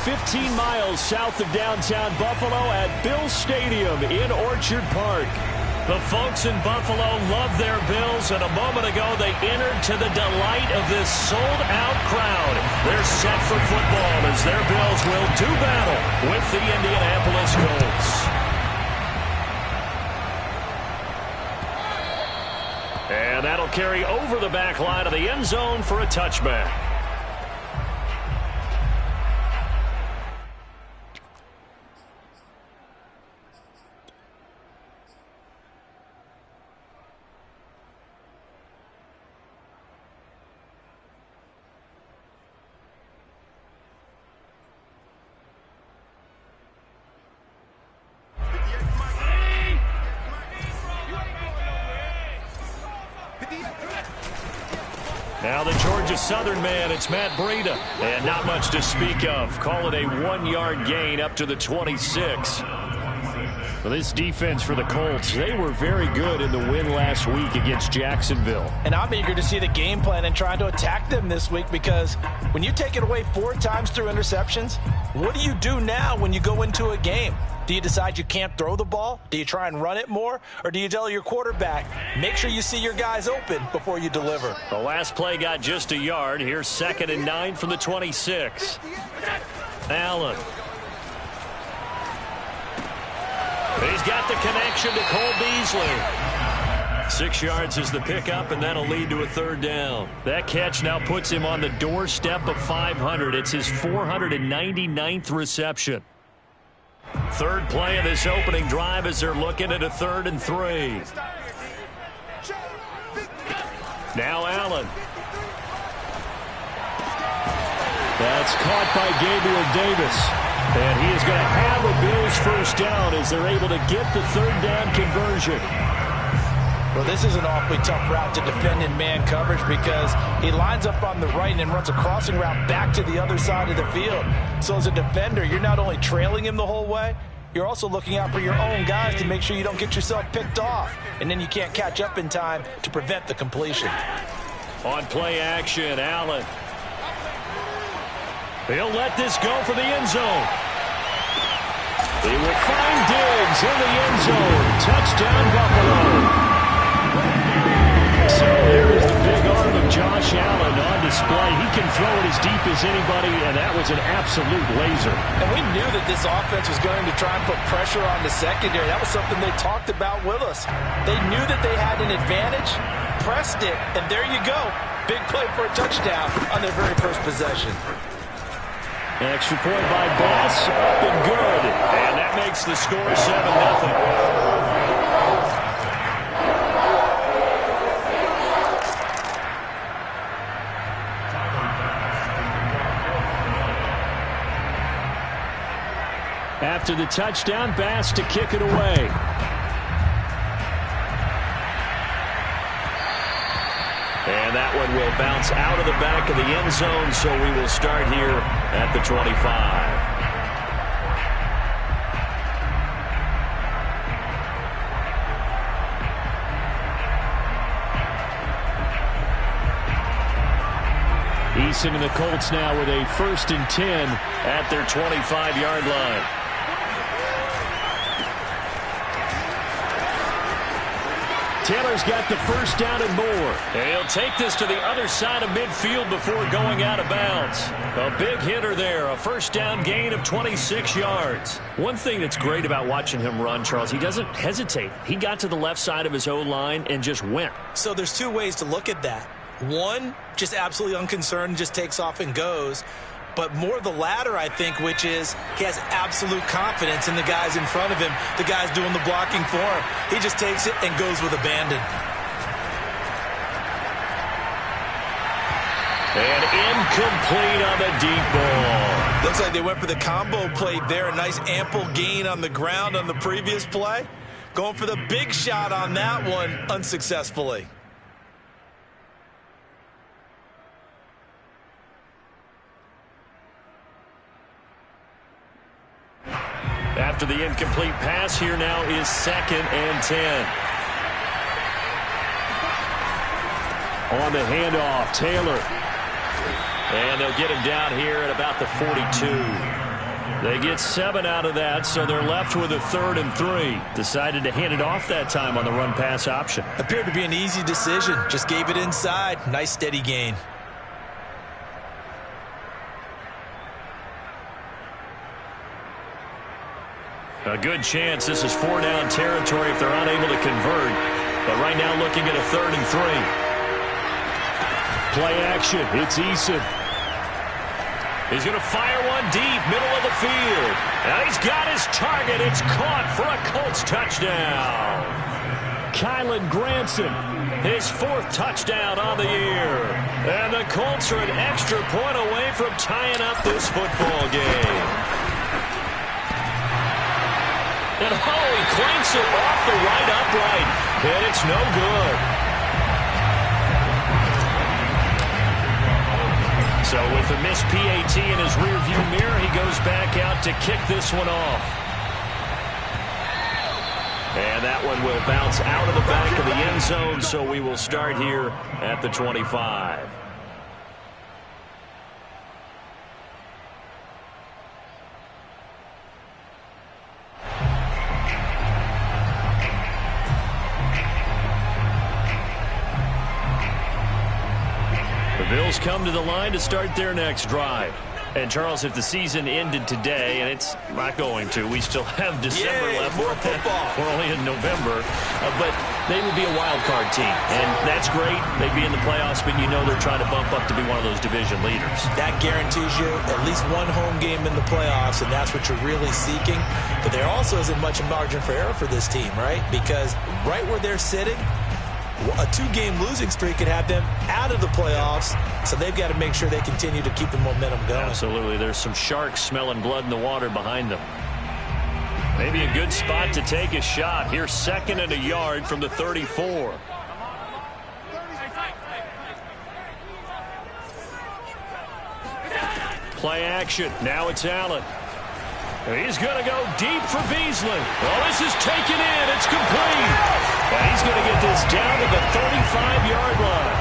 15 miles south of downtown Buffalo at Bills Stadium in Orchard Park. The folks in Buffalo love their Bills, and a moment ago they entered to the delight of this sold-out crowd. They're set for football as their Bills will do battle with the Indianapolis Colts. And that'll carry over the back line of the end zone for a touchback. Now the Georgia Southern man, it's Matt Breida. And not much to speak of. Call it a 1-yard gain up to the 26. Well, this defense for the Colts, they were very good in the win last week against Jacksonville. And I'm eager to see the game plan and trying to attack them this week, because when you take it away 4 times through interceptions, what do you do now when you go into a game? Do you decide you can't throw the ball? Do you try and run it more? Or do you tell your quarterback, make sure you see your guys open before you deliver? The last play got just a yard. Here's 2nd and 9 from the 26. Allen. He's got the connection to Cole Beasley. 6 yards is the pickup, and that'll lead to a 3rd down. That catch now puts him on the doorstep of 500. It's his 499th reception. 3rd play of this opening drive as they're looking at a 3rd and 3. Now Allen. That's caught by Gabriel Davis. And he is going to have a Bills first down as they're able to get the 3rd down conversion. Well, this is an awfully tough route to defend in man coverage, because he lines up on the right and then runs a crossing route back to the other side of the field. So as a defender, you're not only trailing him the whole way, you're also looking out for your own guys to make sure you don't get yourself picked off. And then you can't catch up in time to prevent the completion. On play action, Allen. He'll let this go for the end zone. He will find Diggs in the end zone. Touchdown, Buffalo. So there is the big arm of Josh Allen on display. He can throw it as deep as anybody, and that was an absolute laser. And we knew that this offense was going to try and put pressure on the secondary. That was something they talked about with us. They knew that they had an advantage, pressed it, and there you go. Big play for a touchdown on their very first possession. Extra point by Bass, up and good. And that makes the score 7-0. After the touchdown, Bass to kick it away. And that one will bounce out of the back of the end zone, so we will start here at the 25. Eason and the Colts now with a 1st and 10 at their 25-yard line. Taylor's got the first down and more. And he'll take this to the other side of midfield before going out of bounds. A big hitter there, a first down gain of 26 yards. One thing that's great about watching him run, Charles, he doesn't hesitate. He got to the left side of his O-line and just went. So there's 2 ways to look at that. One, just absolutely unconcerned, just takes off and goes. But more the latter, I think, which is he has absolute confidence in the guys in front of him, the guys doing the blocking for him. He just takes it and goes with abandon. And incomplete on the deep ball. Looks like they went for the combo play there. A nice ample gain on the ground on the previous play. Going for the big shot on that one unsuccessfully. After the incomplete pass, here now is 2nd and 10. On the handoff, Taylor. And they'll get him down here at about the 42. They get 7 out of that, so they're left with a 3rd and 3. Decided to hand it off that time on the run-pass option. Appeared to be an easy decision. Just gave it inside. Nice steady gain. A good chance this is 4-down territory if they're unable to convert. But right now looking at a 3rd and 3. Play action. It's Eason. He's going to fire one deep, middle of the field. And he's got his target. It's caught for a Colts touchdown. Kylan Granson, his 4th touchdown on the year. And the Colts are an extra point away from tying up this football game. And he clanks it off the right upright. And it's no good. So with a missed PAT in his rearview mirror, he goes back out to kick this one off. And that one will bounce out of the back of the end zone, so we will start here at the 25. Bills come to the line to start their next drive. And, Charles, if the season ended today, and it's not going to, we still have December left. More football. We're only in November. But they would be a wild card team. And that's great. They'd be in the playoffs, but you know they're trying to bump up to be one of those division leaders. That guarantees you at least one home game in the playoffs, and that's what you're really seeking. But there also isn't much margin for error for this team, right? Because right where they're sitting, a 2-game losing streak could have them out of the playoffs, so they've got to make sure they continue to keep the momentum going. Absolutely. There's some sharks smelling blood in the water behind them. Maybe a good spot to take a shot. Here's 2nd and a yard from the 34. Play action. Now it's Allen. He's going to go deep for Beasley. Well, this is taken in. It's complete. And he's going to get this down to the 35-yard line.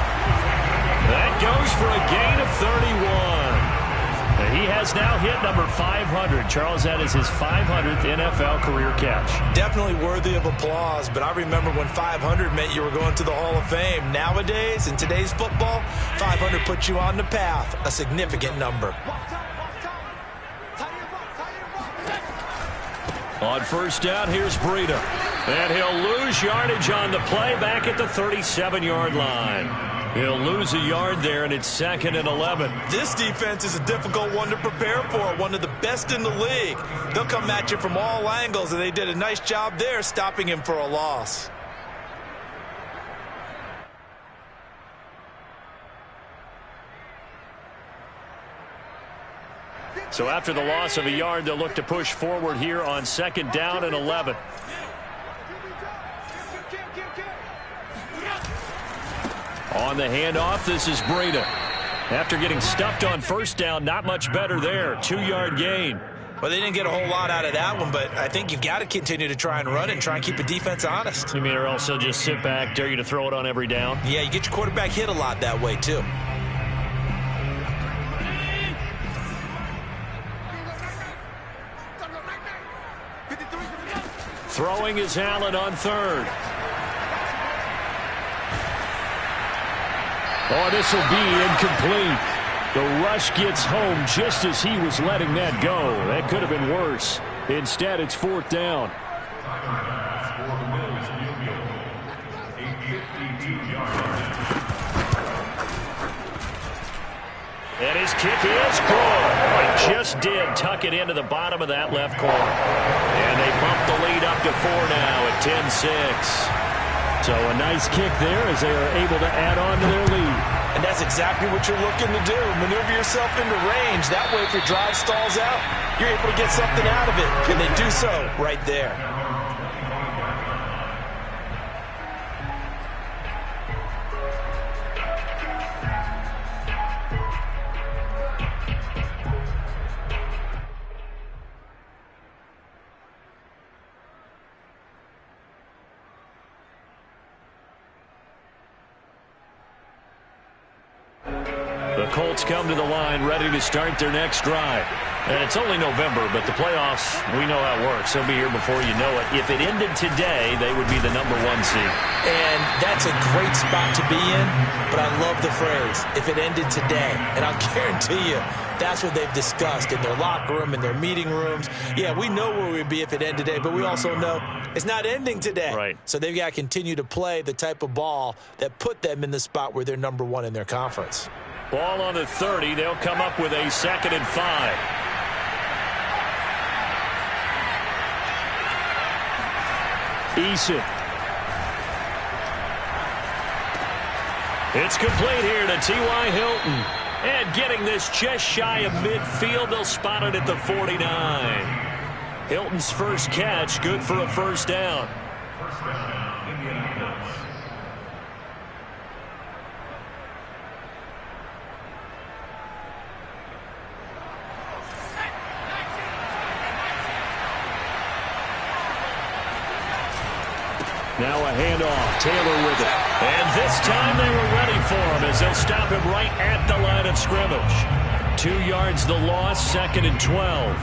That goes for a gain of 31. And he has now hit number 500. Charles, that is his 500th NFL career catch. Definitely worthy of applause, but I remember when 500 meant you were going to the Hall of Fame. Nowadays, in today's football, 500 puts you on the path, a significant number. On 1st down, here's Breida. And he'll lose yardage on the play back at the 37-yard line. He'll lose a yard there, and it's 2nd and 11. This defense is a difficult one to prepare for, one of the best in the league. They'll come at you from all angles, and they did a nice job there stopping him for a loss. So after the loss of a yard, they'll look to push forward here on 2nd down and 11. On the handoff, this is Breida. After getting stuffed on 1st down, not much better there. 2-yard gain. Well, they didn't get a whole lot out of that one, but I think you've got to continue to try and run and try and keep the defense honest. You mean, or else they'll just sit back, dare you to throw it on every down? Yeah, you get your quarterback hit a lot that way, too. Throwing is Allen on 3rd. Oh, this will be incomplete. The rush gets home just as he was letting that go. That could have been worse. Instead, it's 4th down. And his kick is good. Oh, he just did tuck it into the bottom of that left corner. And they bump the lead up to 4 now at 10-6. So a nice kick there as they are able to add on to their lead. And that's exactly what you're looking to do. Maneuver yourself into range. That way, if your drive stalls out, you're able to get something out of it. And they do so right there. The Colts come to the line ready to start their next drive. And it's only November, but the playoffs, we know how it works. They'll be here before you know it. If it ended today, they would be the #1 seed. And that's a great spot to be in, but I love the phrase, if it ended today. And I'll guarantee you, that's what they've discussed in their locker room, in their meeting rooms. Yeah, we know where we'd be if it ended today, but we also know it's not ending today. Right. So they've got to continue to play the type of ball that put them in the spot where they're #1 in their conference. Ball on the 30. They'll come up with a 2nd and 5. Eason. It's complete here to T.Y. Hilton. And getting this just shy of midfield, they'll spot it at the 49. Hilton's first catch, good for a first down. Now a handoff. Taylor with it. And this time they were ready for him as they'll stop him right at the line of scrimmage. 2 yards the loss, 2nd and 12.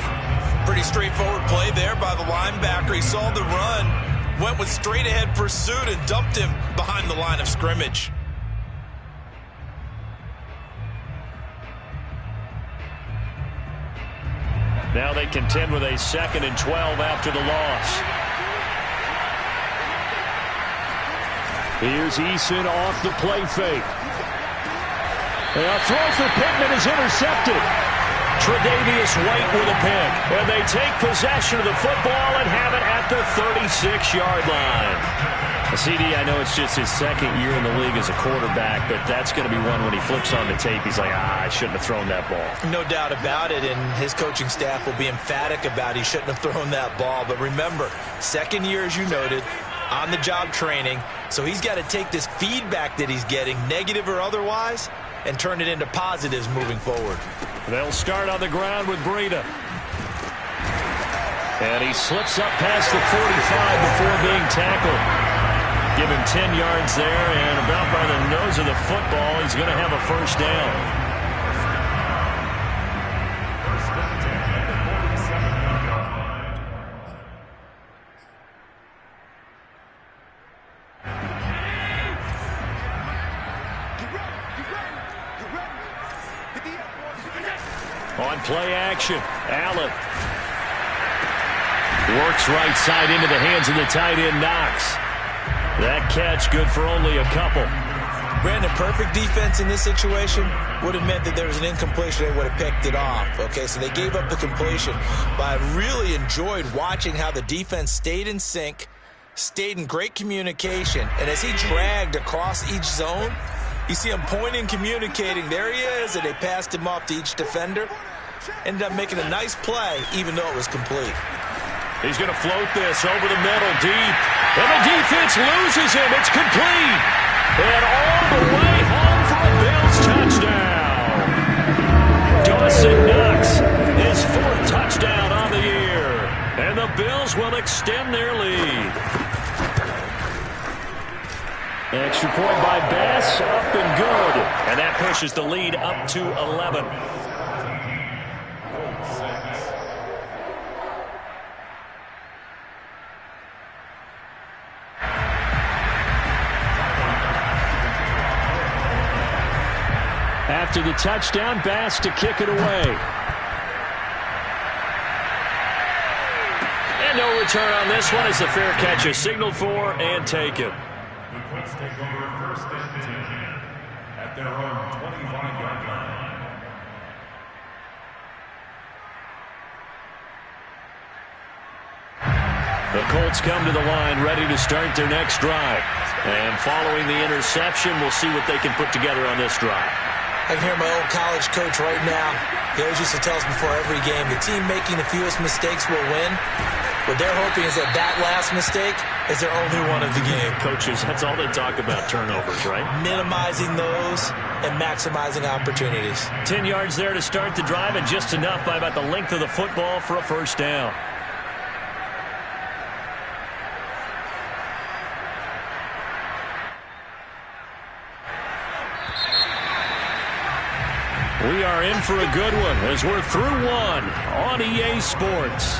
Pretty straightforward play there by the linebacker. He saw the run, went with straight-ahead pursuit, and dumped him behind the line of scrimmage. Now they contend with a 2nd and 12 after the loss. Here's Eason off the play fake. And a throw for Pittman is intercepted. Tre'Davious White with a pick. And they take possession of the football and have it at the 36-yard line. CD, I know it's just his 2nd year in the league as a quarterback, but that's going to be one when he flips on the tape, he's like, I shouldn't have thrown that ball. No doubt about it, and his coaching staff will be emphatic about he shouldn't have thrown that ball. But remember, 2nd year, as you noted, on-the-job training, so he's got to take this feedback that he's getting, negative or otherwise, and turn it into positives moving forward. They'll start on the ground with Breida. And he slips up past the 45 before being tackled. Give him 10 yards there, and about by the nose of the football, he's going to have a first down. On play action, Allen works right side into the hands of the tight end, Knox. That catch good for only a couple. Brandon, perfect defense in this situation would have meant that there was an incompletion. They would have picked it off. Okay, so they gave up the completion. But I really enjoyed watching how the defense stayed in sync, stayed in great communication, and as he dragged across each zone, you see him pointing, communicating. There he is, and they passed him off to each defender. Ended up making a nice play, even though it was complete. He's going to float this over the middle, deep. And the defense loses him. It's complete. And all the way home for a Bills touchdown. Dawson Knox, his 4th touchdown on the year. And the Bills will extend their lead. Extra point by Bass, up and good. And that pushes the lead up to 11. After the touchdown, Bass to kick it away. And no return on this one as the fair catch is signaled for and taken. The Colts take over 1st and 10 at their own 25-yard line. The Colts come to the line ready to start their next drive. And following the interception, we'll see what they can put together on this drive. I can hear my old college coach right now. He always used to tell us before every game, the team making the fewest mistakes will win. What they're hoping is that that last mistake is their only one of the game. Coaches, that's all they talk about, turnovers, right? Minimizing those and maximizing opportunities. 10 yards there to start the drive, and just enough by about the length of the football for a first down. We are in for a good one as we're through one on EA Sports.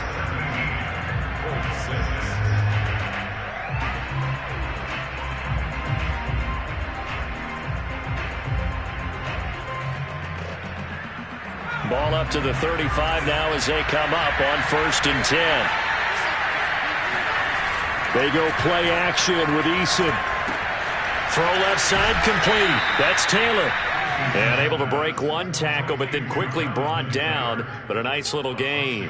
Ball up to the 35 now as they come up on 1st and 10. They go play action with Eason. Throw left side complete. That's Taylor. And able to break one tackle, but then quickly brought down. But a nice little gain.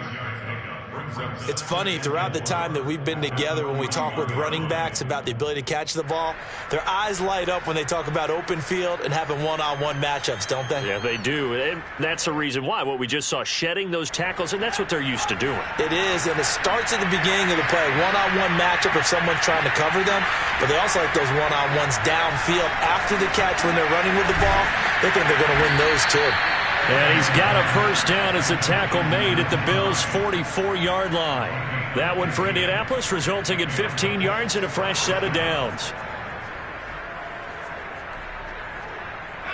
It's funny, throughout the time that we've been together, when we talk with running backs about the ability to catch the ball, their eyes light up when they talk about open field and having one-on-one matchups, don't they? Yeah, they do. And that's the reason why. What we just saw, shedding those tackles, and that's what they're used to doing. It is, and it starts at the beginning of the play. One-on-one matchup if someone's trying to cover them, but they also like those one-on-ones downfield after the catch when they're running with the ball. They think they're going to win those too. And he's got a first down as the tackle made at the Bills' 44-yard line. That one for Indianapolis, resulting in 15 yards and a fresh set of downs.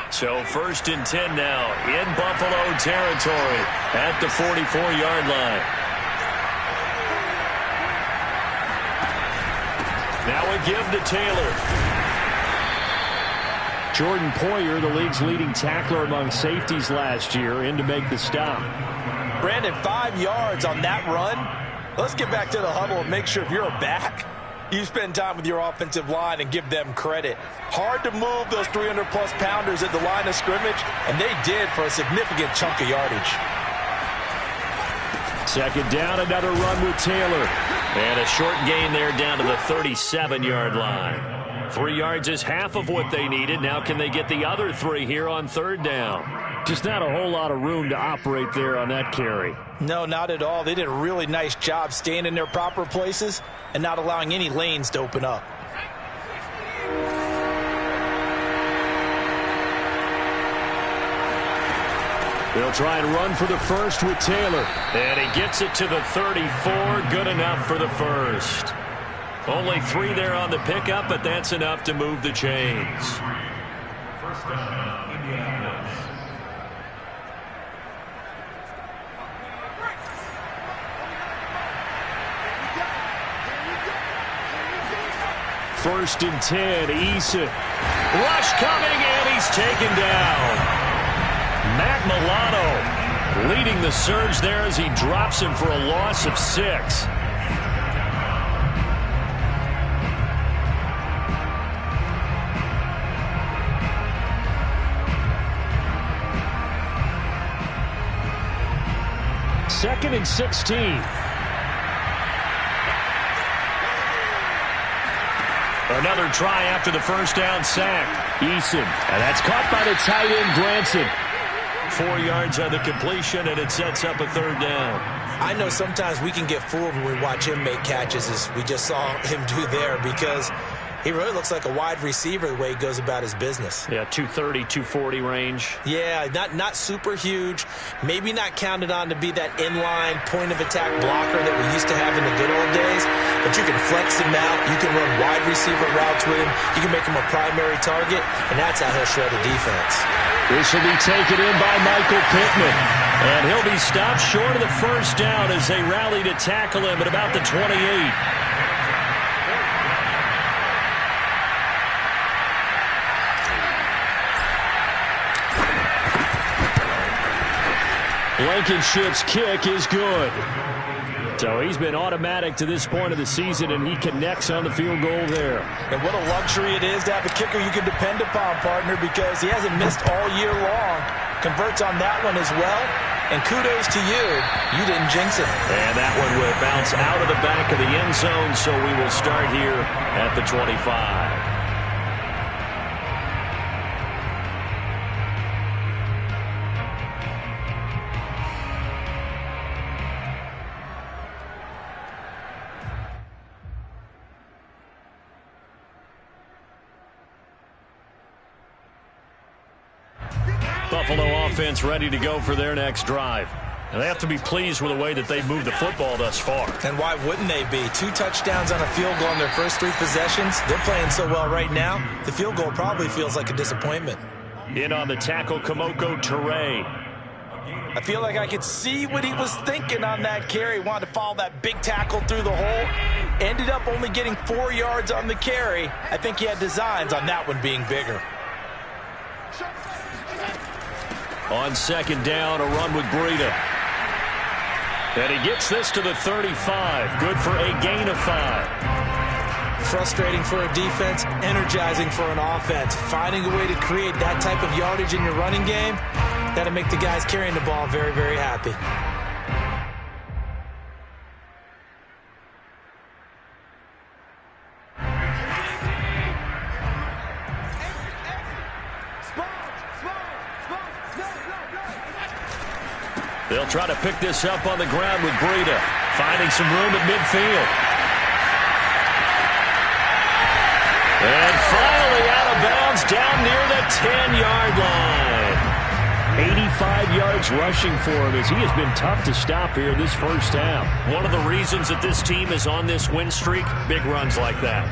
So 1st and 10 now in Buffalo territory at the 44-yard line. Now a give to Taylor. Jordan Poyer, the league's leading tackler among safeties last year, in to make the stop. Brandon, 5 yards on that run. Let's get back to the huddle and make sure if you're a back, you spend time with your offensive line and give them credit. Hard to move those 300-plus pounders at the line of scrimmage, and they did for a significant chunk of yardage. 2nd down, another run with Taylor. And a short gain there down to the 37-yard line. 3 yards is half of what they needed. Now can they get the other 3 here on 3rd down? Just not a whole lot of room to operate there on that carry. No, not at all. They did a really nice job staying in their proper places and not allowing any lanes to open up. They'll try and run for the first with Taylor. And he gets it to the 34. Good enough for the first. Only 3 there on the pickup, but that's enough to move the chains. First down, Indianapolis. First and 10, Eason. Rush coming, and he's taken down. Matt Milano leading the surge there as he drops him for a loss of 6. Second and 16. Another try after the first down sack. Eason. And that's caught by the tight end, Granson. 4 yards on the completion, and it sets up a 3rd down. I know sometimes we can get fooled when we watch him make catches, as we just saw him do there, because he really looks like a wide receiver the way he goes about his business. Yeah, 230, 240 range. Yeah, not super huge. Maybe not counted on to be that inline point-of-attack blocker that we used to have in the good old days. But you can flex him out. You can run wide receiver routes with him. You can make him a primary target, and that's how he'll shred a defense. This will be taken in by Michael Pittman. And he'll be stopped short of the first down as they rally to tackle him at about the 28. Blankenship's kick is good. So he's been automatic to this point of the season, and he connects on the field goal there. And what a luxury it is to have a kicker you can depend upon, partner, because he hasn't missed all year long. Converts on that one as well. And kudos to you. You didn't jinx it. And that one will bounce out of the back of the end zone, so we will start here at the 25. Buffalo offense ready to go for their next drive. And they have to be pleased with the way that they've moved the football thus far. And why wouldn't they be? 2 touchdowns on a field goal in their first 3 possessions. They're playing so well right now, the field goal probably feels like a disappointment. In on the tackle, Kamoko Toure. I feel like I could see what he was thinking on that carry. Wanted to follow that big tackle through the hole. Ended up only getting 4 yards on the carry. I think he had designs on that one being bigger. On second down, a run with Breida. And he gets this to the 35. Good for a gain of 5. Frustrating for a defense, energizing for an offense. Finding a way to create that type of yardage in your running game, that'll make the guys carrying the ball very, very happy. They'll try to pick this up on the ground with Breida, finding some room at midfield. And finally out of bounds down near the 10-yard line. 85 yards rushing for him as he has been tough to stop here this first half. One of the reasons that this team is on this win streak, big runs like that.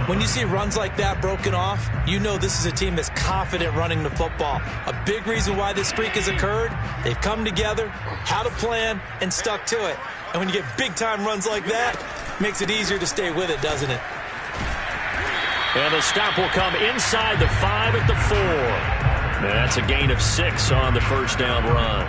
When you see runs like that broken off, you know this is a team that's confident running the football. A big reason why this streak has occurred, they've come together, had a plan, and stuck to it. And when you get big-time runs like that, it makes it easier to stay with it, doesn't it? And the stop will come inside the 5 at the 4. And that's a gain of 6 on the first down run.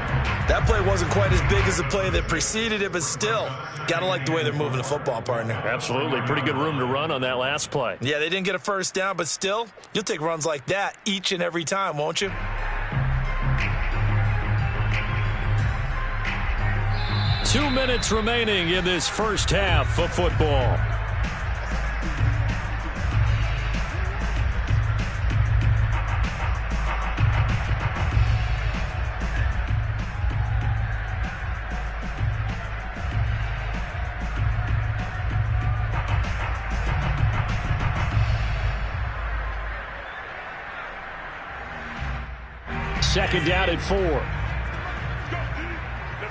That play wasn't quite as big as the play that preceded it, but still, got to like the way they're moving the football, partner. Absolutely. Pretty good room to run on that last play. Yeah, they didn't get a first down, but still, you'll take runs like that each and every time, won't you? Two minutes remaining in this first half of football. Second down at 4. Let's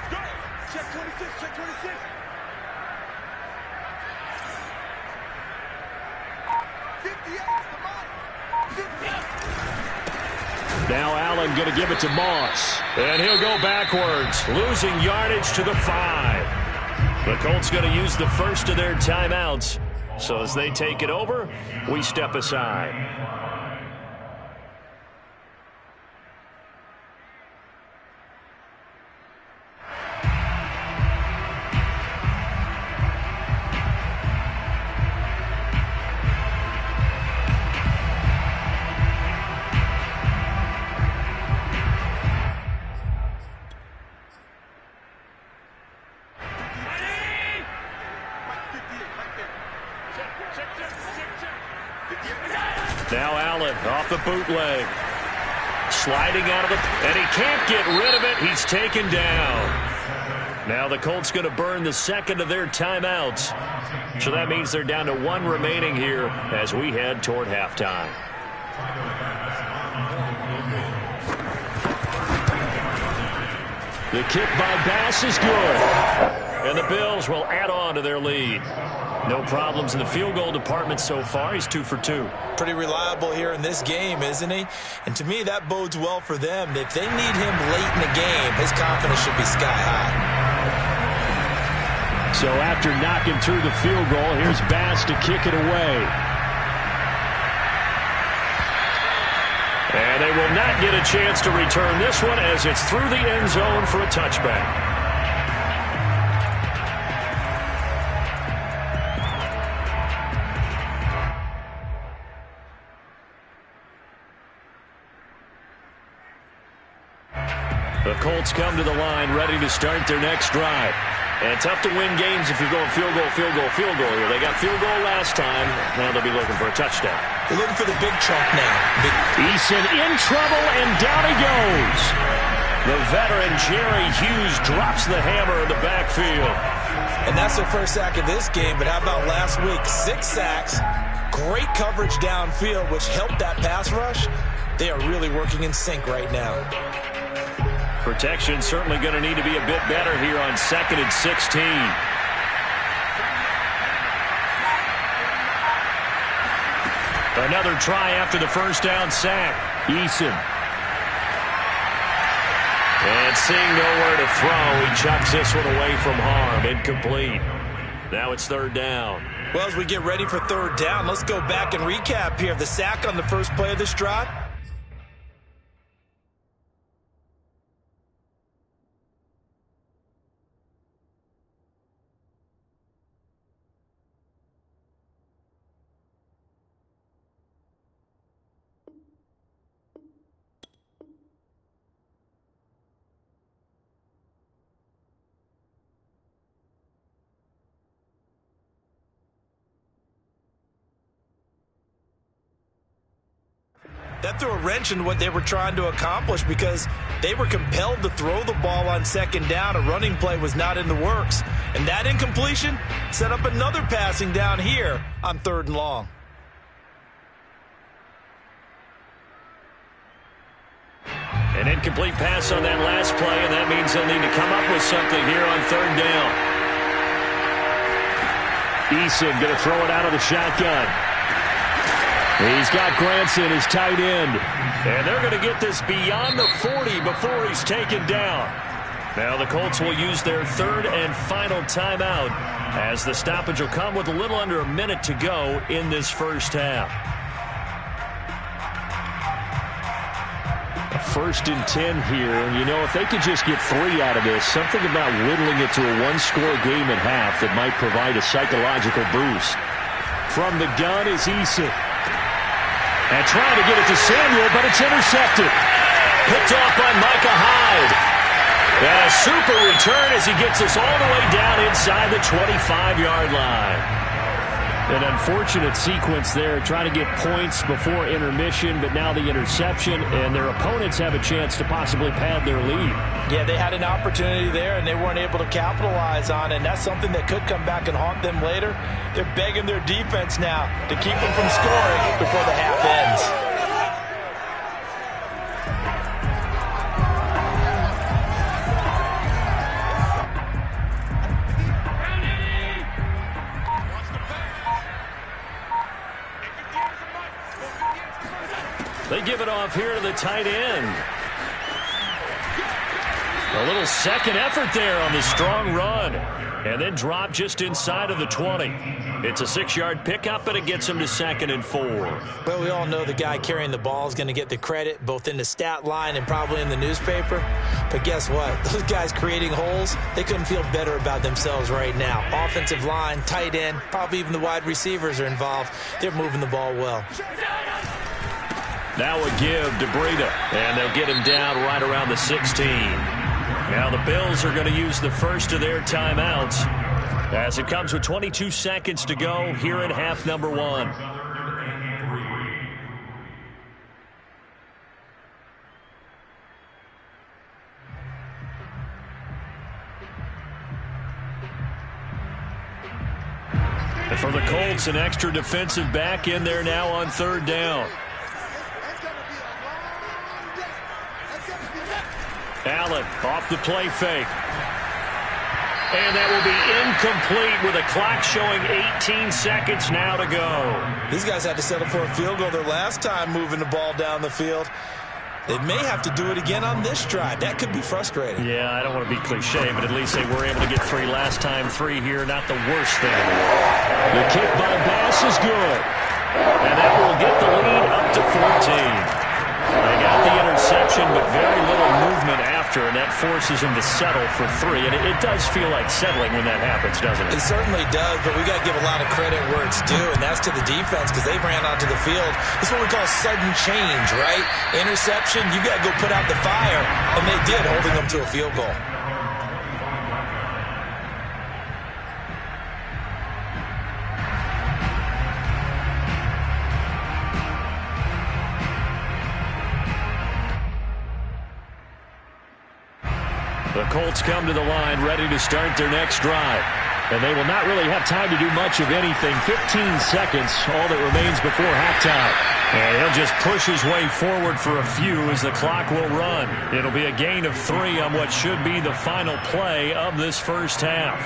go. Check 26, check 26. Now Allen going to give it to Moss. And he'll go backwards, losing yardage to the 5. The Colts going to use the first of their timeouts. So as they take it over, we step aside. Now Allen off the bootleg. Sliding out of the... And he can't get rid of it. He's taken down. Now the Colts going to burn the second of their timeouts. So that means they're down to 1 remaining here as we head toward halftime. The kick by Bass is good. And the Bills will add on to their lead. No problems in the field goal department so far. He's 2 for 2. Pretty reliable here in this game, isn't he? And to me, that bodes well for them. If they need him late in the game, his confidence should be sky high. So after knocking through the field goal, here's Bass to kick it away. And they will not get a chance to return this one as it's through the end zone for a touchback. The Colts come to the line ready to start their next drive. And tough to win games if you're going field goal, field goal, field goal here. They got field goal last time. Now they'll be looking for a touchdown. They're looking for the big chunk now. Eason in trouble, and down he goes. The veteran Jerry Hughes drops the hammer in the backfield. And that's their first sack of this game, but how about last week? 6 sacks, great coverage downfield, which helped that pass rush. They are really working in sync right now. Protection certainly going to need to be a bit better here on 2nd and 16. Another try after the first down sack. Eason And seeing nowhere to throw, he chucks this one away from harm. Incomplete. Now it's third down. Well, as we get ready for third down, let's go back and recap here. The sack on the first play of this drive. That threw a wrench in what they were trying to accomplish because they were compelled to throw the ball on second down. A running play was not in the works. And that incompletion set up another passing down here on third and long. An incomplete pass on that last play, and that means they'll need to come up with something here on third down. Eason going to throw it out of the shotgun. He's got Granson, his tight end. And they're going to get this beyond the 40 before he's taken down. Now the Colts will use their third and final timeout as the stoppage will come with a little under a minute to go in this first half. First and 10 here, and you know, if they could just get 3 out of this, something about whittling it to a one-score game at half that might provide a psychological boost. From the gun is Eason. And trying to get it to Samuel, but it's intercepted. Picked off by Micah Hyde. And a super return as he gets us all the way down inside the 25-yard line. An unfortunate sequence there, trying to get points before intermission, but now the interception, and their opponents have a chance to possibly pad their lead. Yeah, they had an opportunity there, and they weren't able to capitalize on it, and that's something that could come back and haunt them later. They're begging their defense now to keep them from scoring before the half ends. They give it off here to the tight end. A little second effort there on the strong run. And then drop just inside of the 20. It's a 6-yard pickup, and it gets him to 2nd and 4. Well, we all know the guy carrying the ball is going to get the credit, both in the stat line and probably in the newspaper. But guess what? Those guys creating holes, they couldn't feel better about themselves right now. Offensive line, tight end, probably even the wide receivers are involved. They're moving the ball well. Now a give to Breida, and they'll get him down right around the 16. Now the Bills are going to use the first of their timeouts as it comes with 22 seconds to go here in half number 1. And for the Colts, an extra defensive back in there now on third down. Allen off the play fake. And that will be incomplete with a clock showing 18 seconds now to go. These guys had to settle for a field goal their last time moving the ball down the field. They may have to do it again on this drive. That could be frustrating. Yeah, I don't want to be cliche, but at least they were able to get 3 last time. 3 here, not the worst thing. The kick by Bass is good. And that will get the lead up to 14. They got the interception, but very little movement after, and that forces them to settle for 3. And it does feel like settling when that happens, doesn't it? It certainly does, but we got to give a lot of credit where it's due, and that's to the defense because they ran onto the field. This is what we call sudden change, right? Interception, you got to go put out the fire, and they did, holding them to a field goal. The Colts come to the line ready to start their next drive. And they will not really have time to do much of anything. 15 seconds, all that remains before halftime. And he'll just push his way forward for a few as the clock will run. It'll be a gain of 3 on what should be the final play of this first half.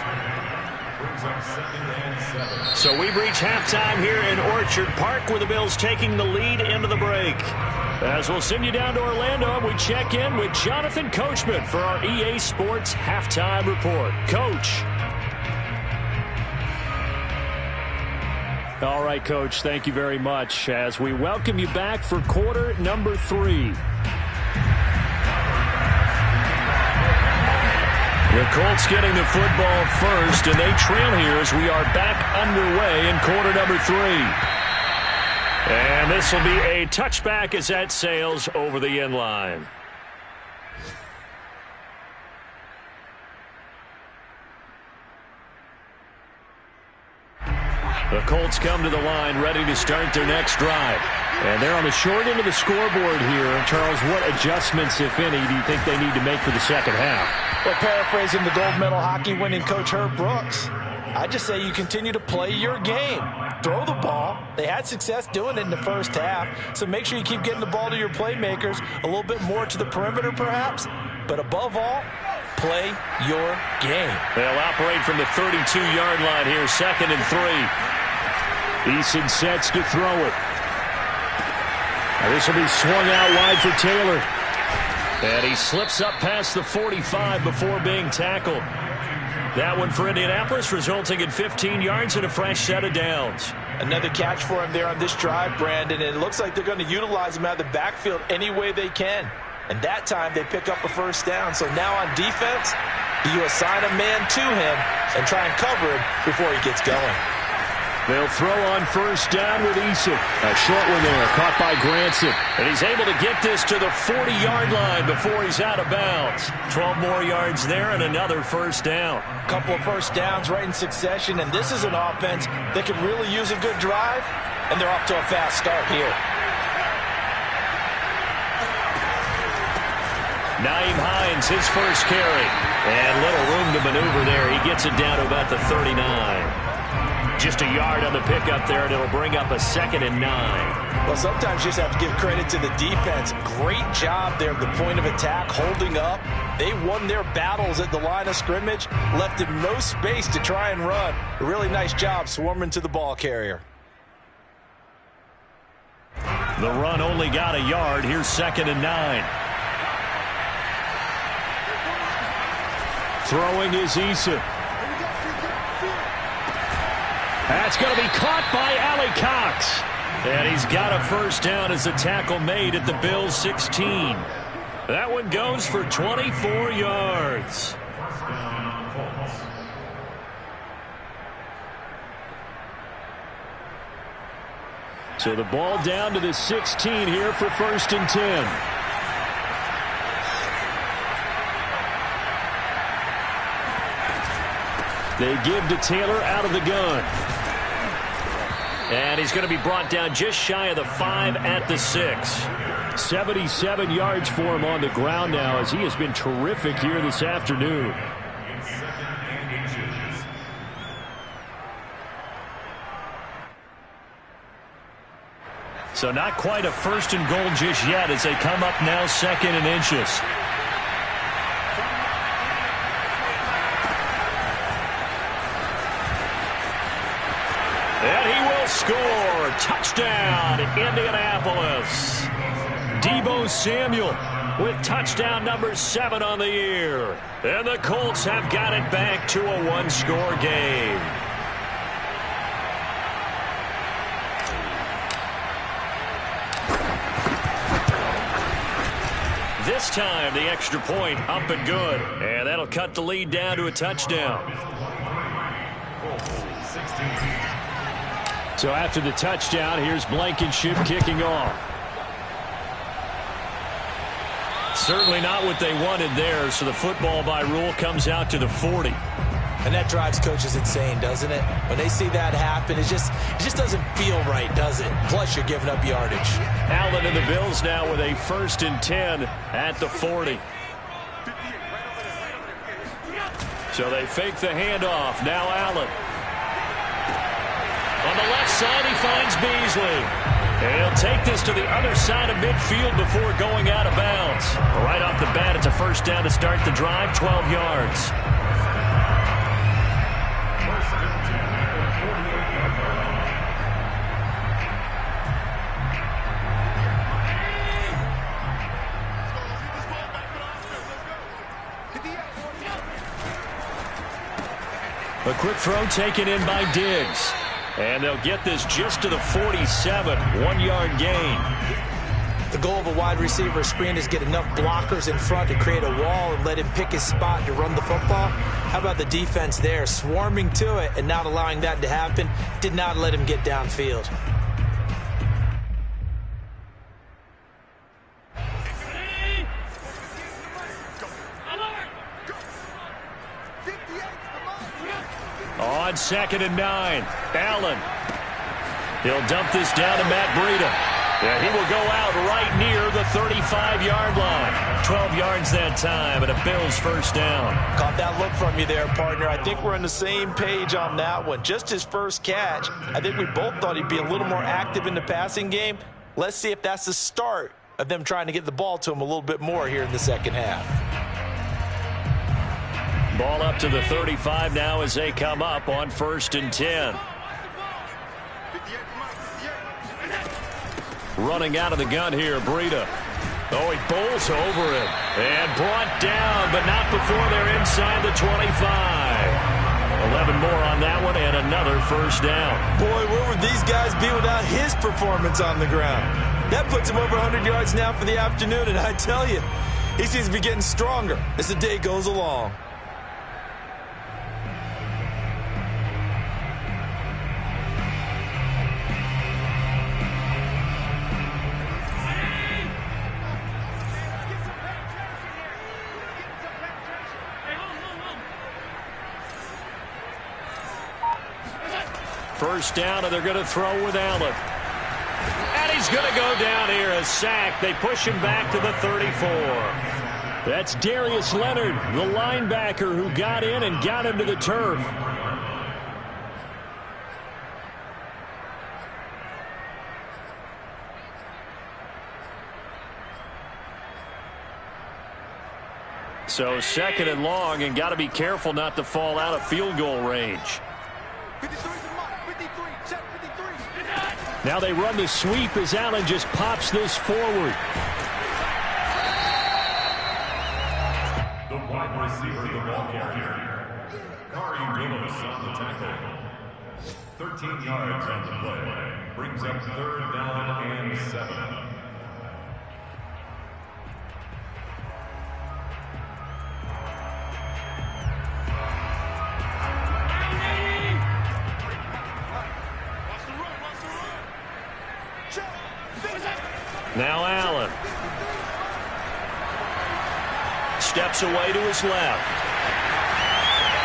So we've reached halftime here in Orchard Park, where the Bills taking the lead into the break. As we'll send you down to Orlando, and we check in with Jonathan Coachman for our EA Sports Halftime Report. Coach. All right, Coach, thank you very much as we welcome you back for quarter number 3. The Colts getting the football first, and they trail here as we are back underway in quarter number 3. And this will be a touchback as that sails over the end line. The Colts come to the line ready to start their next drive. And they're on the short end of the scoreboard here. Charles, what adjustments, if any, do you think they need to make for the second half? Well, paraphrasing the gold medal hockey winning coach Herb Brooks, I just say you continue to play your game. Throw the ball. They had success doing it in the first half, so make sure you keep getting the ball to your playmakers, a little bit more to the perimeter perhaps, but above all, play your game. They'll operate from the 32-yard line here, 2nd and 3. Eason sets to throw it. Now this will be swung out wide for Taylor. And he slips up past the 45 before being tackled. That one for Indianapolis, resulting in 15 yards and a fresh set of downs. Another catch for him there on this drive, Brandon, and it looks like they're going to utilize him out of the backfield any way they can. And that time they pick up a first down. So now on defense, you assign a man to him and try and cover him before he gets going. They'll throw on first down with Eason. A short one there, caught by Granson. And he's able to get this to the 40-yard line before he's out of bounds. 12 more yards there and another first down. A couple of first downs right in succession, and this is an offense that can really use a good drive, and they're off to a fast start here. Naeem Hines, his first carry. And little room to maneuver there. He gets it down to about the 39. Just a yard on the pickup there, and it'll bring up a 2nd and 9. Well, sometimes you just have to give credit to the defense. Great job there at the point of attack, holding up. They won their battles at the line of scrimmage, left him no space to try and run. A really nice job swarming to the ball carrier. The run only got a yard. Here's 2nd and 9. Throwing is Eason. That's going to be caught by Allie Cox. And he's got a first down as the tackle made at the Bills' 16. That one goes for 24 yards. So the ball down to the 16 here for 1st and 10. They give to Taylor out of the gun. And he's going to be brought down just shy of the 5 at the 6. 77 yards for him on the ground now as he has been terrific here this afternoon. So not quite a 1st and goal just yet as they come up now 2nd and inches. And he will score. Touchdown, Indianapolis. Deebo Samuel with touchdown number 7 on the year. And the Colts have got it back to a 1-score game. This time, the extra point up and good. And that'll cut the lead down to a touchdown. So after the touchdown, here's Blankenship kicking off. Certainly not what they wanted there, so the football by rule comes out to the 40. And that drives coaches insane, doesn't it? When they see that happen, it just doesn't feel right, does it? Plus, you're giving up yardage. Allen and the Bills now with a 1st and 10 at the 40. So they fake the handoff. Now Allen. On the left side, he finds Beasley. And he'll take this to the other side of midfield before going out of bounds. Right off the bat, it's a first down to start the drive, 12 yards. A quick throw taken in by Diggs. And they'll get this just to the 47, 1-yard gain. The goal of a wide receiver screen is get enough blockers in front to create a wall and let him pick his spot to run the football. How about the defense there, swarming to it and not allowing that to happen? Did not let him get downfield. On 2nd and 9, Allen. He'll dump this down to Matt Breida. Yeah, he will go out right near the 35-yard line. 12 yards that time, and a Bills first down. Caught that look from you there, partner. I think we're on the same page on that one. Just his first catch. I think we both thought he'd be a little more active in the passing game. Let's see if that's the start of them trying to get the ball to him a little bit more here in the second half. Ball up to the 35 now as they come up on 1st and 10. Running out of the gun here, Breida. Oh, he bowls over him. And brought down, but not before they're inside the 25. 11 more on that one, and another first down. Boy, where would these guys be without his performance on the ground? That puts him over 100 yards now for the afternoon, and I tell you, he seems to be getting stronger as the day goes along. First down, and they're going to throw with Allen. And he's going to go down here, a sack. They push him back to the 34. That's Darius Leonard, the linebacker who got in and got him to the turf. So 2nd and long, and got to be careful not to fall out of field goal range. Now they run the sweep as Allen just pops this forward. The wide receiver, the ball carrier. Kari Willis on the tackle. 13 yards on the play. Brings up 3rd down and 7. Now Allen. Steps away to his left.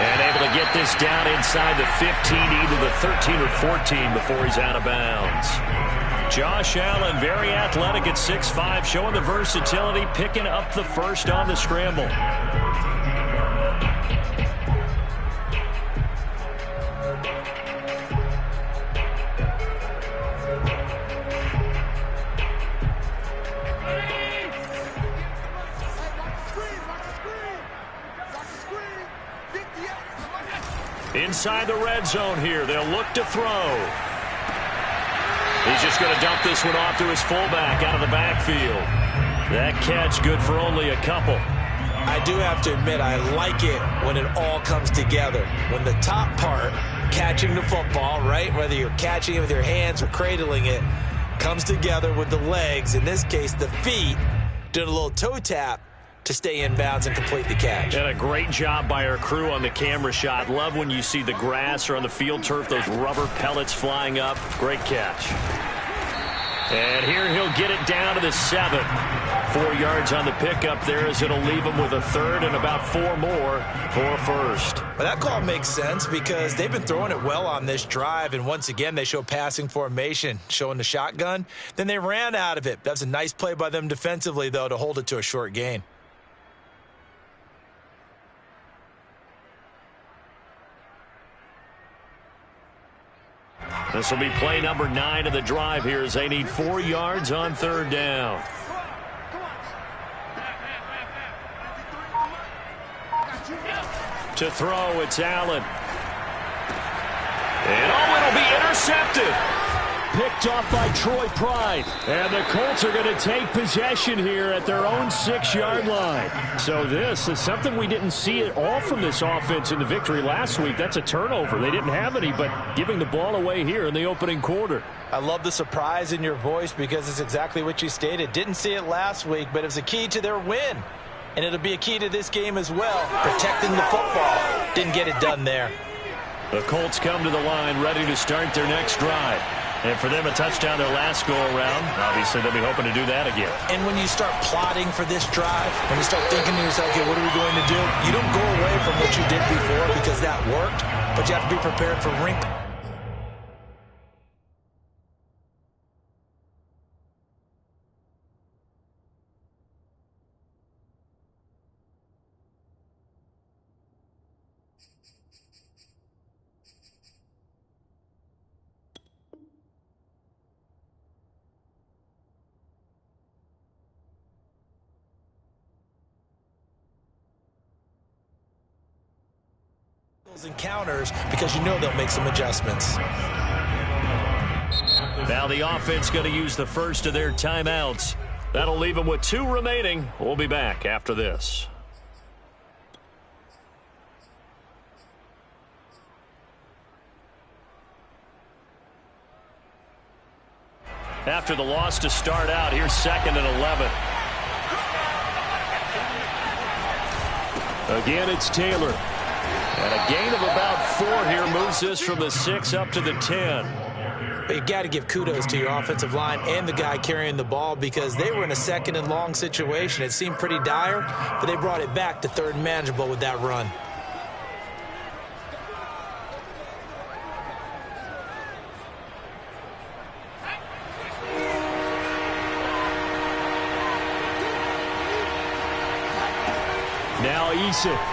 And able to get this down inside the 15, either the 13 or 14 before he's out of bounds. Josh Allen, very athletic at 6'5", showing the versatility, picking up the first on the scramble. Inside the red zone here, they'll look to throw. He's just going to dump this one off to his fullback out of the backfield. That catch good for only a couple. I do have to admit, I like it when it all comes together. When the top part, catching the football, right, whether you're catching it with your hands or cradling it, comes together with the legs, in this case the feet, doing a little toe tap to stay in bounds and complete the catch. And a great job by our crew on the camera shot. Love when you see the grass or on the field turf, those rubber pellets flying up. Great catch. And here he'll get it down to the 7. 4 yards on the pickup there as it'll leave him with a 3rd and about 4 more for a first. Well, that call makes sense because they've been throwing it well on this drive, and once again they show passing formation, showing the shotgun. Then they ran out of it. That's a nice play by them defensively, though, to hold it to a short gain. This will be play number 9 of the drive here as they need 4 yards on 3rd down. To throw, it's Allen. And it'll be intercepted. picked off by Troy Pride. And the Colts are going to take possession here at their own 6-yard line. So this is something we didn't see at all from this offense in the victory last week. That's a turnover. They didn't have any, but giving the ball away here in the opening quarter. I love the surprise in your voice because it's exactly what you stated. Didn't see it last week, but it was a key to their win. And it'll be a key to this game as well, protecting the football. Didn't get it done there. The Colts come to the line ready to start their next drive. And for them, a touchdown their last go-around. Obviously, they'll be hoping to do that again. And when you start plotting for this drive, when you start thinking to yourself, okay, what are we going to do? You don't go away from what you did before because that worked, but you have to be prepared for wrinkles. Encounters because you know they'll make some adjustments. Now the offense going to use the first of their timeouts. That'll leave them with 2 remaining. We'll be back after this. After the loss to start out, here's 2nd and 11. Again, it's Taylor. And a gain of about 4 here moves this from the 6 up to the 10. But you got to give kudos to your offensive line and the guy carrying the ball because they were in a 2nd and long situation. It seemed pretty dire, but they brought it back to 3rd and manageable with that run. Now Eason.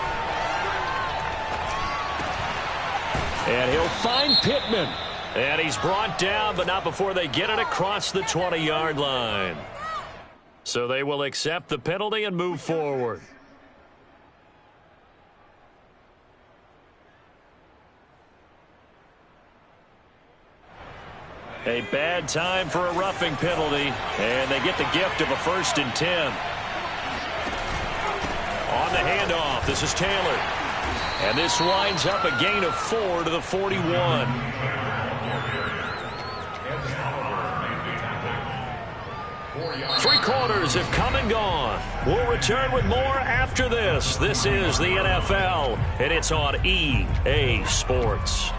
And he'll find Pittman. And he's brought down, but not before they get it across the 20-yard line. So they will accept the penalty and move forward. A bad time for a roughing penalty. And they get the gift of a 1st and 10. On the handoff, this is Taylor. And this winds up a gain of 4 to the 41. Three quarters have come and gone. We'll return with more after this. This is the NFL, and it's on EA Sports.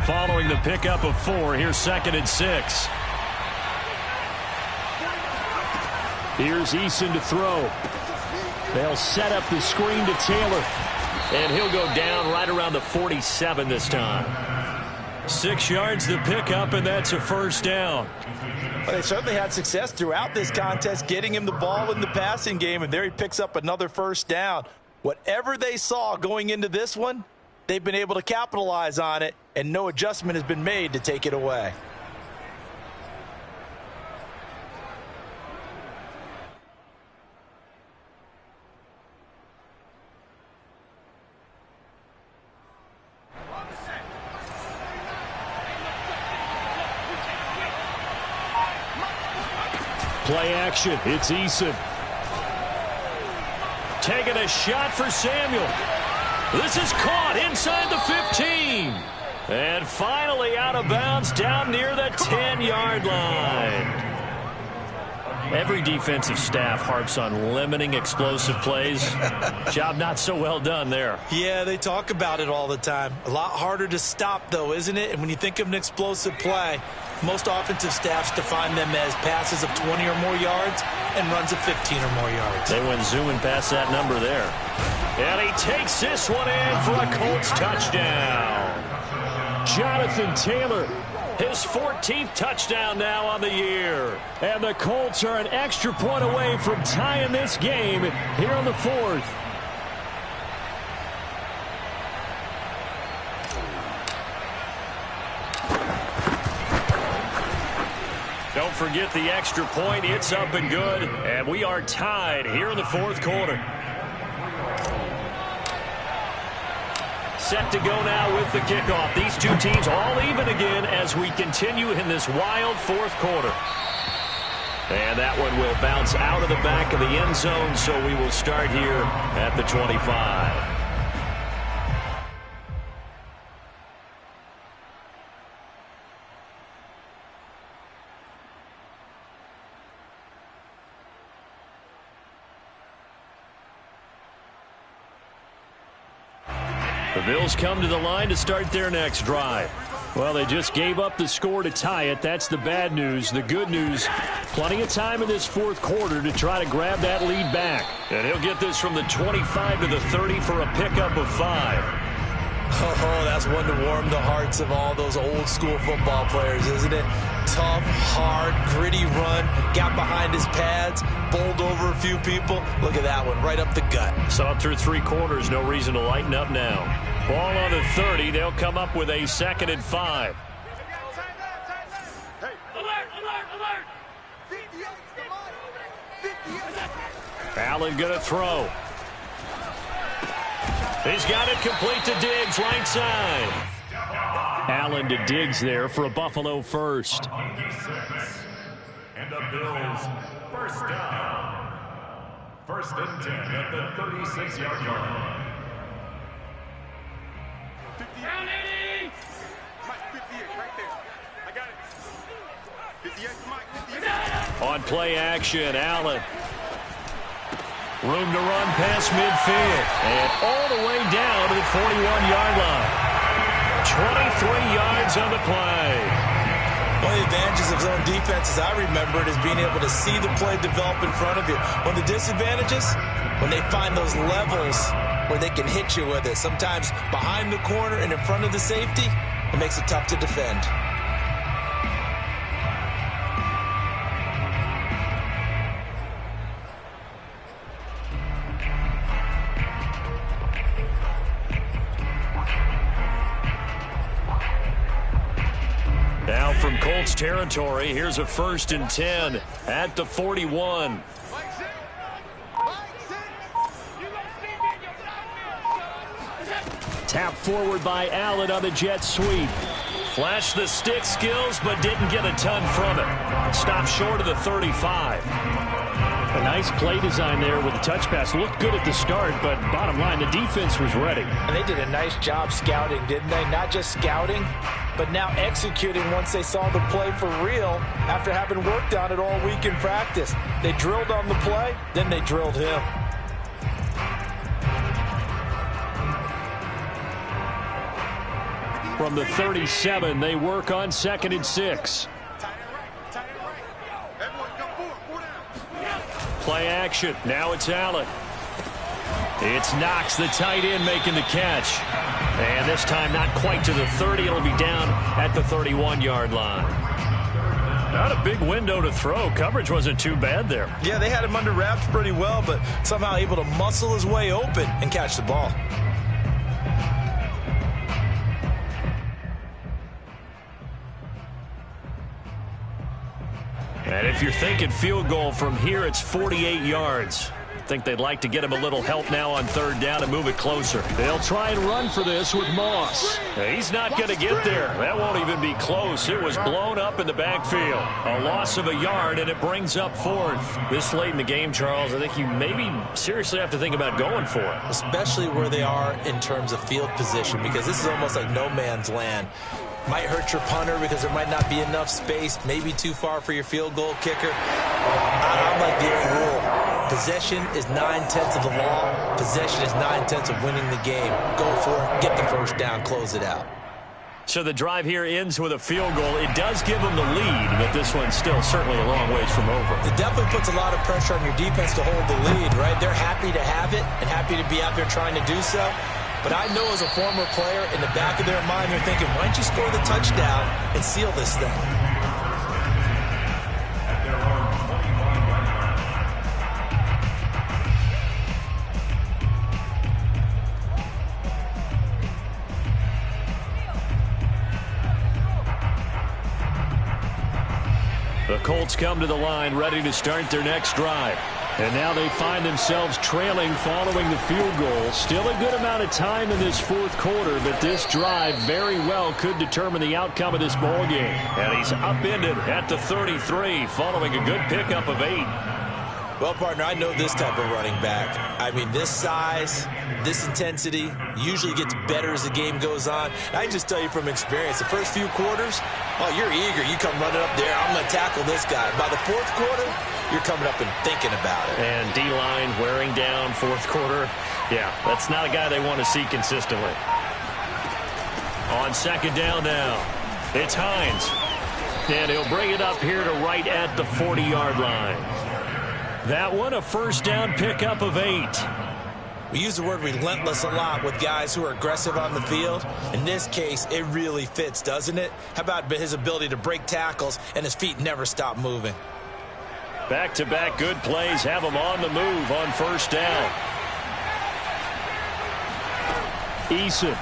Following the pickup of 4, here's 2nd and 6. Here's Eason to throw. They'll set up the screen to Taylor. And he'll go down right around the 47 this time. 6 yards the pickup, and that's a 1st down. Well, they certainly had success throughout this contest, getting him the ball in the passing game, and there he picks up another 1st down. Whatever they saw going into this one, they've been able to capitalize on it, and no adjustment has been made to take it away. Play action. It's Eason. Taking a shot for Samuel. This is caught inside the 15. And finally out of bounds down near the 10-yard line. Every defensive staff harps on limiting explosive plays. Job not so well done there. Yeah, they talk about it all the time. A lot harder to stop, though, isn't it? And when you think of an explosive play, most offensive staffs define them as passes of 20 or more yards and runs of 15 or more yards. They went zooming past that number there. And he takes this one in for a Colts touchdown. Jonathan Taylor. His 14th touchdown now on the year. And the Colts are an extra point away from tying this game here on the 4th. Don't Don't forget the extra point. It's up and good. And we are tied here in the fourth quarter. Set to go now with the kickoff. These two teams all even again as we continue in this wild fourth quarter. And that one will bounce out of the back of the end zone, so we will start here at the 25. The Bills come to the line to start their next drive. Well, they just gave up the score to tie it. That's the bad news. The good news, plenty of time in this fourth quarter to try to grab that lead back. And he'll get this from the 25 to the 30 for a pickup of 5. Oh, that's one to warm the hearts of all those old school football players, isn't it? Tough, hard, gritty run, got behind his pads, bowled over a few people. Look at that one, right up the gut. Saw through 3 quarters, no reason to lighten up now. Ball on the 30, they'll come up with a 2nd and 5. Allen gonna throw. He's got it complete to Diggs, right side. Allen to Diggs there for a Buffalo first. And the Bills first down. 1st and 10 at the 36-yard line. Down 80! Mike, 58, right there. I got it. 58, Mike, 58. On play action, Allen. Room to run past midfield. And all the way down to the 41-yard line. 23 yards on the play. One of the advantages of zone defense, as I remember it, is being able to see the play develop in front of you. One of the disadvantages, when they find those levels where they can hit you with it. Sometimes behind the corner and in front of the safety, it makes it tough to defend. Now from Colts territory, here's a 1st and 10 at the 41. Tap forward by Allen on the jet sweep. Flashed the stick skills, but didn't get a ton from it. Stopped short of the 35. A nice play design there with the touch pass. Looked good at the start, but bottom line, the defense was ready. And they did a nice job scouting, didn't they? Not just scouting, but now executing once they saw the play for real after having worked on it all week in practice. They drilled on the play, then they drilled him. From the 37, they work on 2nd and 6. Play action. Now it's Allen. It's Knox, the tight end, making the catch. And this time not quite to the 30. It'll be down at the 31-yard line. Not a big window to throw. Coverage wasn't too bad there. Yeah, they had him under wraps pretty well, but somehow able to muscle his way open and catch the ball. And if you're thinking field goal from here, it's 48 yards. I think they'd like to get him a little help now on 3rd down and move it closer. They'll try and run for this with Moss. He's not going to get there. That won't even be close. It was blown up in the backfield. A loss of a yard, and it brings up 4th. This late in the game, Charles, I think you maybe seriously have to think about going for it. Especially where they are in terms of field position, because this is almost like no man's land. Might hurt your punter because there might not be enough space, maybe too far for your field goal kicker. I'm like the old rule. Possession is 9/10 of the law. Possession is 9/10 of winning the game. Go for it, get the first down, close it out. So the drive here ends with a field goal. It does give them the lead, but this one's still certainly a long ways from over. It definitely puts a lot of pressure on your defense to hold the lead, right? They're happy to have it and happy to be out there trying to do so. But I know as a former player, in the back of their mind, they're thinking, why don't you score the touchdown and seal this thing? The Colts come to the line ready to start their next drive. And now they find themselves trailing following the field goal. Still a good amount of time in this fourth quarter, but this drive very well could determine the outcome of this ball game. And he's upended at the 33 following a good pickup of 8. Well, partner, I know this type of running back. I mean, this size, this intensity usually gets better as the game goes on. I can just tell you from experience, the first few quarters, oh, you're eager. You come running up there, I'm going to tackle this guy. By the fourth quarter, you're coming up and thinking about it. And D-line wearing down fourth quarter. Yeah, that's not a guy they want to see consistently. On second down now, it's Hines. And he'll bring it up here to right at the 40-yard line. That one, a first down pickup of 8. We use the word relentless a lot with guys who are aggressive on the field. In this case, it really fits, doesn't it? How about his ability to break tackles and his feet never stop moving? Back-to-back good plays have him on the move on first down. Eason.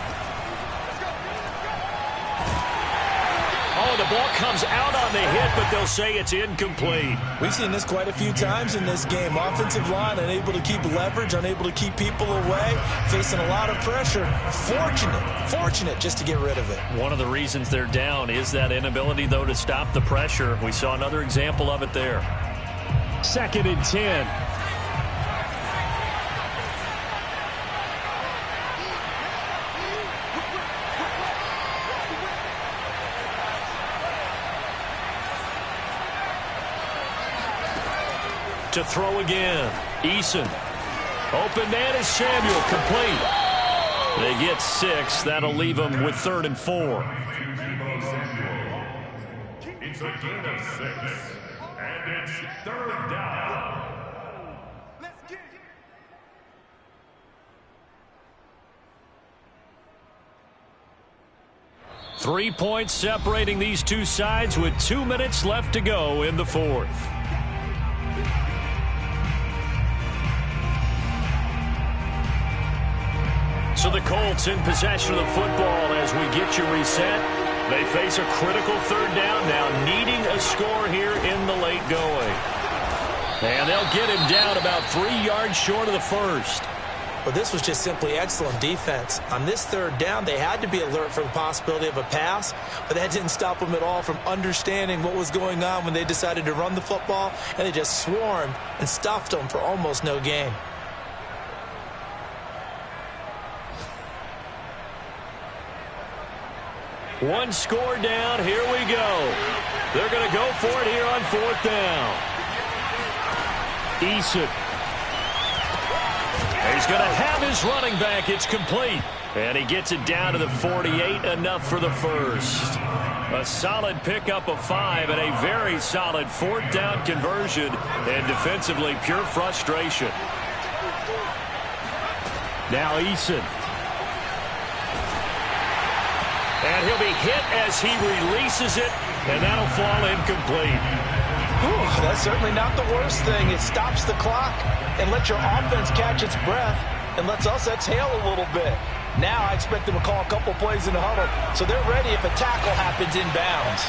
Oh, the ball comes out on the hit, but they'll say it's incomplete. We've seen this quite a few times in this game. Offensive line unable to keep leverage, unable to keep people away, facing a lot of pressure. Fortunate just to get rid of it. One of the reasons they're down is that inability, though, to stop the pressure. We saw another example of it there. 2nd and 10. To throw again. Eason. Open man is Samuel. Complete. They get 6. That'll leave them with 3rd and 4. It's a gain of 6. And it's 3rd down. Let's get it. 3 points separating these two sides with 2 minutes left to go in the fourth. So the Colts in possession of the football as we get you reset. They face a critical 3rd down now, needing a score here in the late going. And they'll get him down about 3 yards short of the first. But this was just simply excellent defense. On this 3rd down, they had to be alert for the possibility of a pass, but that didn't stop them at all from understanding what was going on when they decided to run the football, and they just swarmed and stuffed them for almost no gain. One score down. Here we go. They're going to go for it here on 4th down. Eason. He's going to have his running back. It's complete. And he gets it down to the 48. Enough for the first. A solid pickup of 5 and a very solid 4th down conversion. And defensively, pure frustration. Now Eason. And he'll be hit as he releases it, and that'll fall incomplete. Whew, that's certainly not the worst thing. It stops the clock and lets your offense catch its breath and lets us exhale a little bit. Now I expect them to call a couple plays in the huddle, so they're ready if a tackle happens inbounds.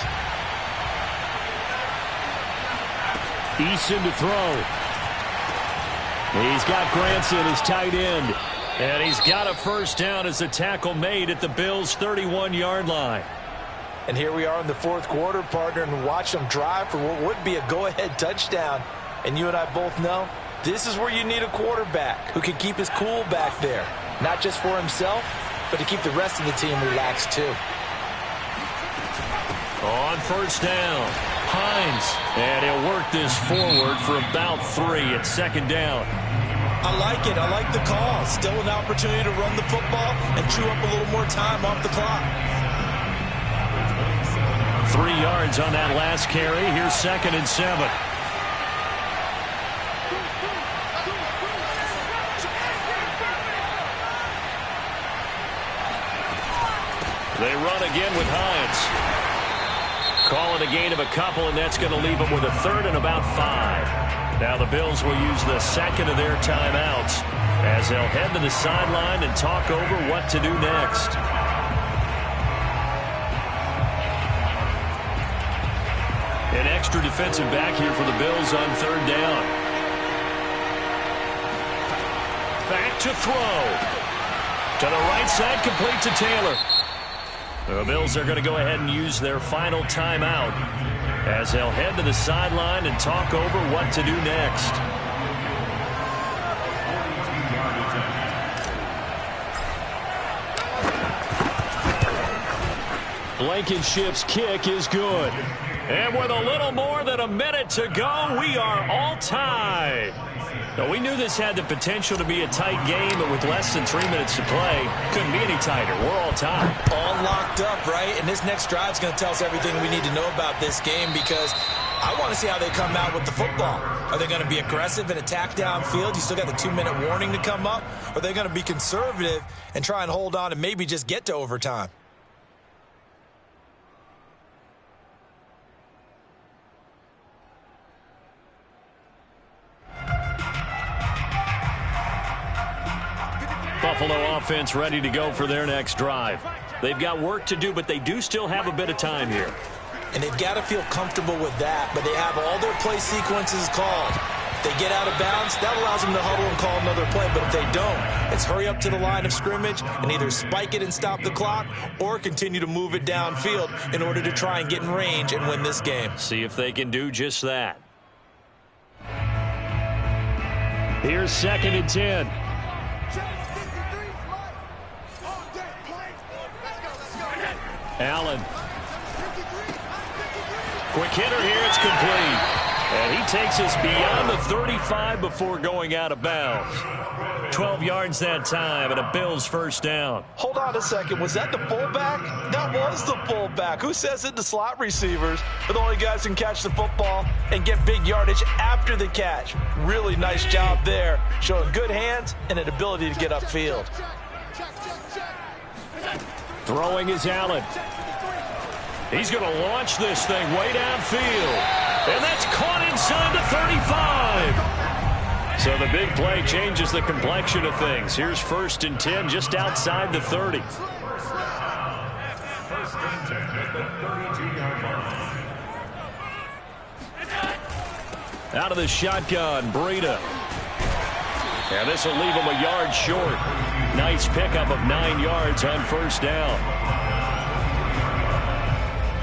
Eason to throw. He's got Granson, his tight end. And he's got a first down as the tackle made at the Bills' 31-yard line. And here we are in the 4th quarter, partner, and watch them drive for what would be a go-ahead touchdown. And you and I both know this is where you need a quarterback who can keep his cool back there. Not just for himself, but to keep the rest of the team relaxed too. On first down, Hines. And he'll work this forward for about 3 at 2nd down. I like it. I like the call. Still an opportunity to run the football and chew up a little more time off the clock. 3 yards on that last carry. Here's 2nd and 7. They run again with Hines. Call it a gain of a couple, and that's going to leave them with a 3rd and about 5. Now the Bills will use the 2nd of their timeouts as they'll head to the sideline and talk over what to do next. An extra defensive back here for the Bills on third down. Back to throw. To the right side, complete to Taylor. The Bills are going to go ahead and use their final timeout as they'll head to the sideline and talk over what to do next. Blankenship's kick is good. And with a little more than a minute to go, we are all tied. Now, we knew this had the potential to be a tight game, but with less than 3 minutes to play, couldn't be any tighter. We're all tied. All locked up, right? And this next drive is going to tell us everything we need to know about this game because I want to see how they come out with the football. Are they going to be aggressive and attack downfield? You still got the 2-minute warning to come up. Or are they going to be conservative and try and hold on and maybe just get to overtime? Buffalo offense ready to go for their next drive. They've got work to do, but they do still have a bit of time here. And they've got to feel comfortable with that, but they have all their play sequences called. If they get out of bounds, that allows them to huddle and call another play, but if they don't, it's hurry up to the line of scrimmage and either spike it and stop the clock or continue to move it downfield in order to try and get in range and win this game. See if they can do just that. Here's 2nd and 10. Allen. Quick hitter here. It's complete. And he takes us beyond the 35 before going out of bounds. 12 yards that time and a Bills first down. Hold on a second. Was that the fullback? That was the fullback. Who says it? The slot receivers are the only guys who can catch the football and get big yardage after the catch. Really nice job there, showing good hands and an ability to get upfield. Throwing is Allen. He's going to launch this thing way downfield. And that's caught inside the 35. So the big play changes the complexion of things. Here's 1st and 10 just outside the 30. 1st and 10 at the 32-yard line. Out of the shotgun, Breida. And this will leave him a yard short. Nice pickup of 9 yards on first down.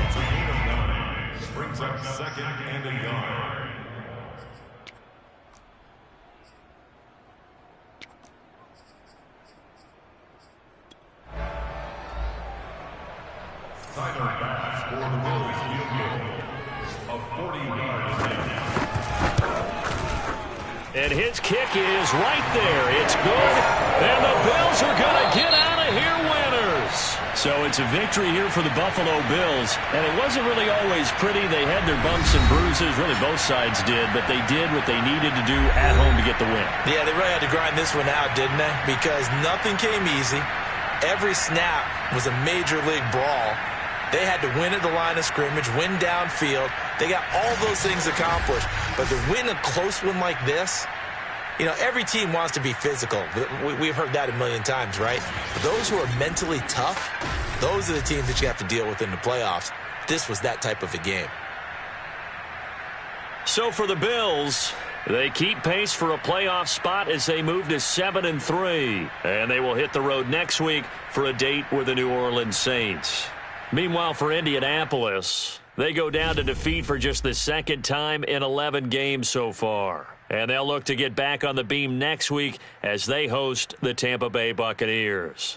It's a gain of 9. Brings up 2nd and a yard. Tyler Bass for the Bills field goal of 40-yard attempt. And his kick is right there. It's good. And the Bills are going to get out of here winners. So it's a victory here for the Buffalo Bills. And it wasn't really always pretty. They had their bumps and bruises. Really, both sides did. But they did what they needed to do at home to get the win. Yeah, they really had to grind this one out, didn't they? Because nothing came easy. Every snap was a major league brawl. They had to win at the line of scrimmage, win downfield. They got all those things accomplished. But to win a close one like this, you know, every team wants to be physical. We've heard that a million times, right? But those who are mentally tough, those are the teams that you have to deal with in the playoffs. This was that type of a game. So for the Bills, they keep pace for a playoff spot as they move to 7-3. And they will hit the road next week for a date with the New Orleans Saints. Meanwhile, for Indianapolis, they go down to defeat for just the 2nd time in 11 games so far. And they'll look to get back on the beam next week as they host the Tampa Bay Buccaneers.